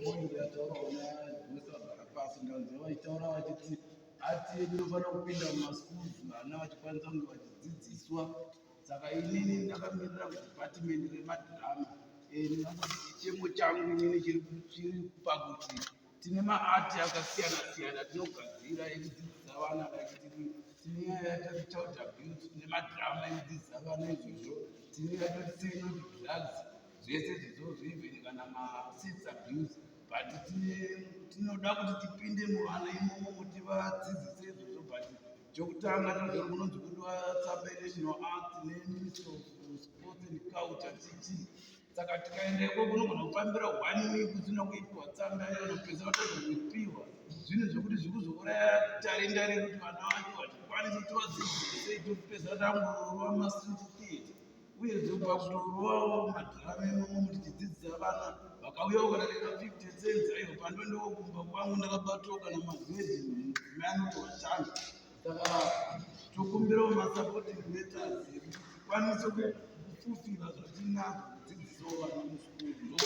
point yatauraona zvinotaura pasi ndanzwa vachitaura vachiti ati ndinofanira kupinda mumaschools vana vachikwanisa kunge vachidzidziswa. Saka inini ndakamirira kudepartment remadhirama. Chemo changu inini chiri pakuti tine maati akasiyana siyana tinogadzira ekudzidzisa vana vachiti tine child abuse nemadhirama ekudzidzisa vana izvozvo, tine yatoti drugs zvese izvozvo even kana masex abuse, but tinoda kuti tipinde muvana imomo tivadzidzise izvozvo. But chokutanga tinoda kunonzi kuti vatsamba national arts neministry of sports and culture titi. Saka tikaendeko kunogona kufambira 1 week kusina kuitwa tsamba inopedza vatozoipiwa zvinhu zvokuti zvikuzouraya tarenda redu kuti vana vacho vachikwanisa kuti vadzidzise topedza tangorova mastreet theatre uyezve pakutorovawo madhirama imomo tichidzidzisa vana vakauya ukarareka 50 cents aivo pandondokumba kwangu ndakabatawo kana magwedhi mudzimai anotovatanga. Saka tokumbirawo masupporting letters ekuti tikwanise kufufira zvatinazvo kudzidzisawo vana muskuru.